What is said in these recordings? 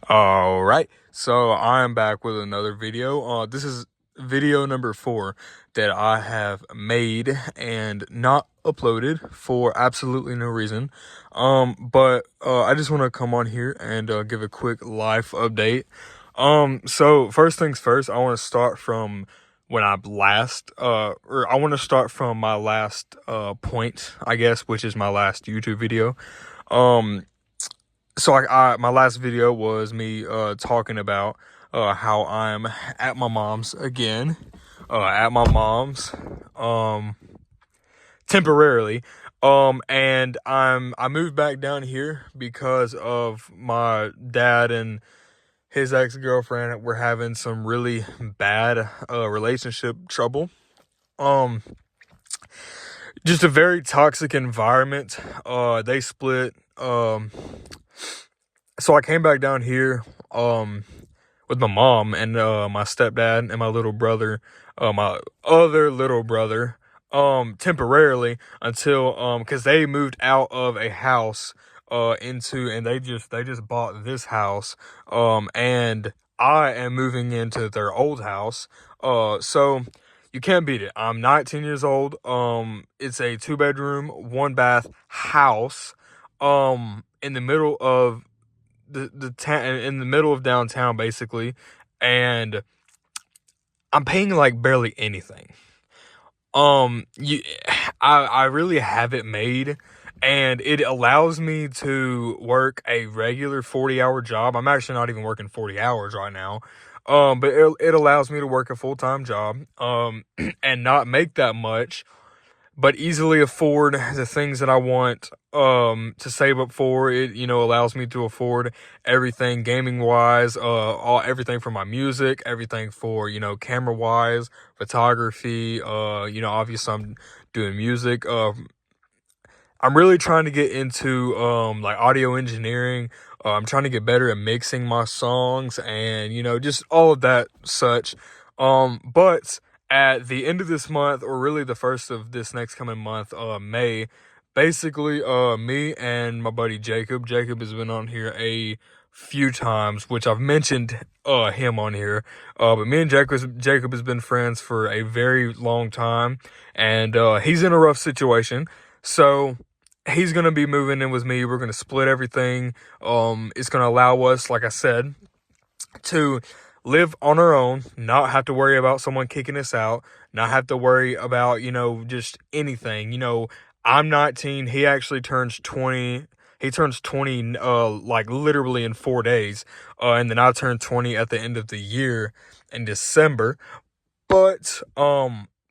All right, so I'm back with another video. This is video number 4 that I have made and not uploaded for absolutely no reason. But I just want to come on here and give a quick life update. So first things first, I want to start from when I last, or I want to start from my last point, I guess, which is my last YouTube video. Um, so my last video was me talking about how I'm at my mom's again, at my mom's temporarily, and I moved back down here because of my dad and his ex-girlfriend were having some really bad relationship trouble. Um, just a very toxic environment. They split. So I came back down here with my mom and my stepdad and my little brother, my other little brother, temporarily until because they moved out of a house into, and they just bought this house, and I am moving into their old house. So you can't beat it. I'm 19 years old. It's a 2-bedroom, 1-bath house in the middle of the town, in the middle of downtown, basically, and I'm paying like barely anything. You I really have it made, and it allows me to work a regular 40-hour job. I'm actually not even working 40 hours right now. But it allows me to work a full-time job and not make that much, but easily afford the things that I want to save up for. It, allows me to afford everything gaming wise, everything for my music, everything for, camera wise, photography, obviously I'm doing music. I'm really trying to get into like audio engineering. I'm trying to get better at mixing my songs and, just all of that such. But at the end of this month, or really the first of this next coming month, May, basically, me and my buddy Jacob has been on here a few times, which I've mentioned him on here. But me and Jacob has been friends for a very long time, and he's in a rough situation. So he's gonna be moving in with me. We're gonna split everything. It's gonna allow us, like I said, to live on our own, not have to worry about someone kicking us out, not have to worry about, just anything. I'm 19, he actually turns 20. He turns 20 like literally in 4 days. And then I turn 20 at the end of the year in December. But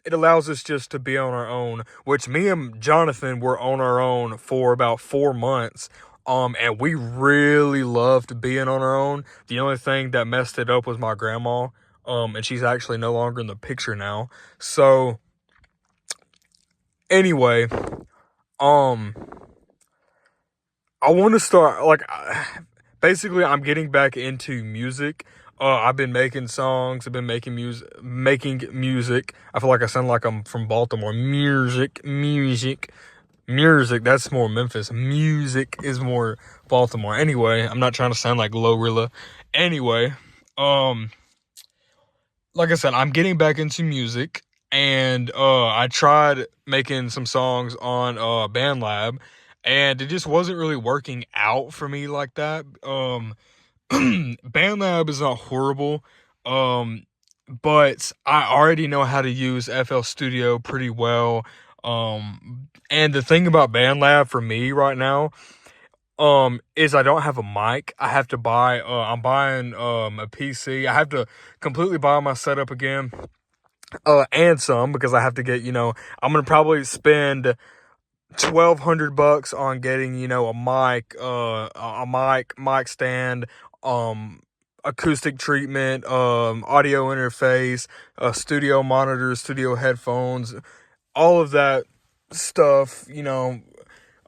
it allows us just to be on our own, which me and Jonathan were on our own for about 4 months. And we really loved being on our own. The only thing that messed it up was my grandma. And she's actually no longer in the picture now. So anyway, um I want to start, like, basically I'm getting back into music. I've been making songs. I've been making music. I feel like I sound like I'm from Baltimore. Music. That's more Memphis. Music is more Baltimore. Anyway, I'm not trying to sound like Glorilla. Anyway, um, like I said, I'm getting back into music, and I tried making some songs on BandLab, and it just wasn't really working out for me like that. BandLab is not horrible, um, but I already know how to use FL Studio pretty well. And the thing about BandLab for me right now, is I don't have a mic. I have to buy, I'm buying, a PC. I have to completely buy my setup again, and some, because I have to get, I'm going to probably spend $1,200 on getting, a mic, mic stand, acoustic treatment, audio interface, studio monitors, studio headphones, all of that stuff, and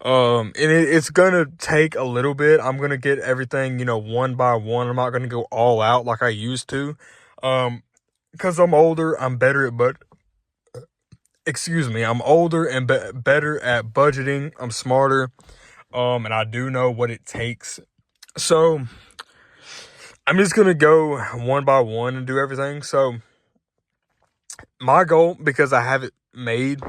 it's gonna take a little bit. I'm gonna get everything, one by one. I'm not gonna go all out like I used to. Because I'm older, I'm better at, excuse me, I'm older and better at budgeting. I'm smarter, and I do know what it takes. So I'm just gonna go one by one and do everything. So my goal, because I have it made,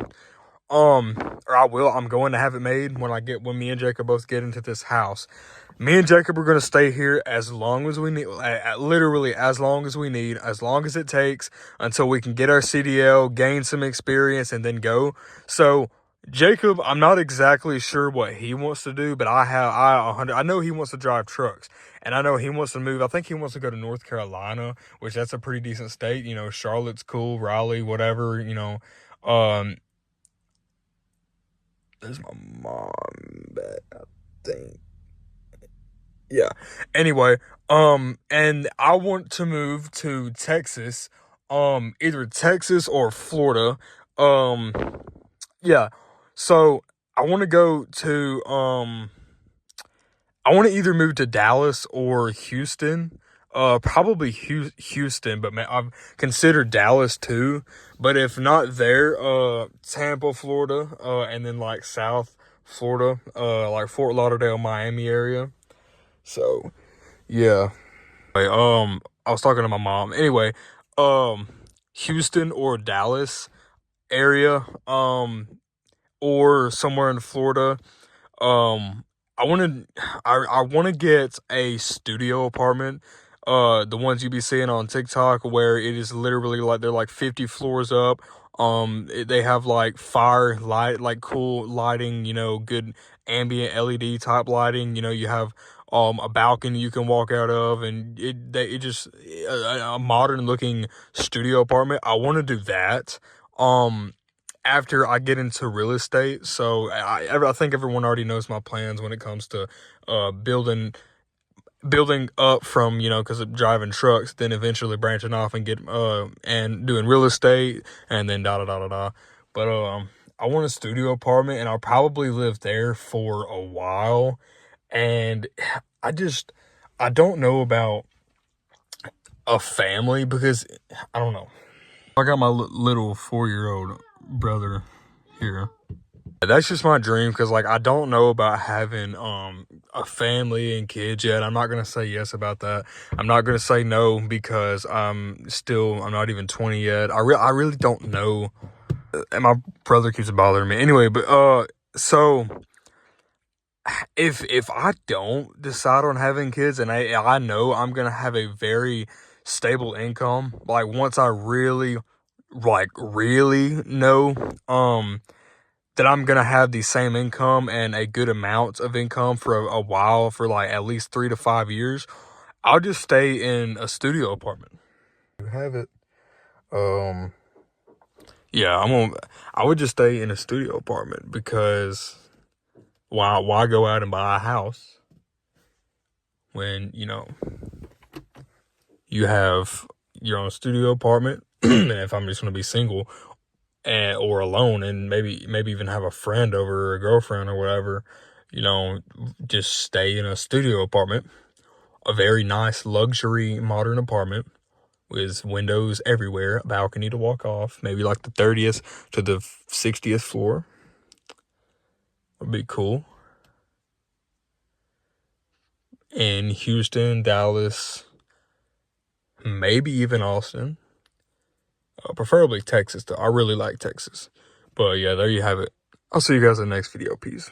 or I'm going to have it made when me and Jacob both get into this house. Me and Jacob are going to stay here as long as we need, literally as long as we need, as long as it takes until we can get our CDL, gain some experience, and then go. So Jacob, I'm not exactly sure what he wants to do, but I know he wants to drive trucks, and I know he wants to move. I think he wants to go to North Carolina, which that's a pretty decent state. You know, Charlotte's cool, Raleigh, whatever. You know, there's my mom back, I think. Yeah. Anyway, and I want to move to Texas, either Texas or Florida. Um, yeah. So I want to go to, I want to either move to Dallas or Houston. Probably Houston, but I've considered Dallas too. But if not there, Tampa, Florida, and then like South Florida, like Fort Lauderdale, Miami area. So, yeah. I was talking to my mom. Anyway, Houston or Dallas area, or somewhere in Florida. Um, I want to get a studio apartment. The ones you be seeing on TikTok where it is literally like they're like 50 floors up. They have like fire light, like cool lighting, you know, good ambient LED type lighting. You know, you have a balcony you can walk out of, and it just a modern looking studio apartment. I want to do that. After I get into real estate. So I think everyone already knows my plans when it comes to building up from, you know, because of driving trucks, then eventually branching off and and doing real estate, and then da da da da da. But I want a studio apartment, and I'll probably live there for a while. And I don't know about a family, because I don't know. I got my little 4-year-old brother here. That's just my dream, because like I don't know about having a family and kids yet. I'm not gonna say yes about that. I'm not gonna say no, because I'm not even 20 yet. I really don't know, and my brother keeps bothering me. Anyway, but so if I don't decide on having kids, and I know I'm gonna have a very stable income, like once I really know that I'm gonna have the same income and a good amount of income for a while, for like at least 3 to 5 years, I'll just stay in a studio apartment. You have it. Yeah, I would just stay in a studio apartment, because why go out and buy a house when, you know, you have your own studio apartment? And if I'm just gonna be single or alone, and maybe even have a friend over, or a girlfriend or whatever, you know, just stay in a studio apartment, a very nice luxury modern apartment with windows everywhere, a balcony to walk off, maybe like the 30th to the 60th floor. Would be cool. In Houston, Dallas, maybe even Austin. Preferably Texas, though. I really like Texas. But yeah, there you have it. I'll see you guys in the next video. Peace.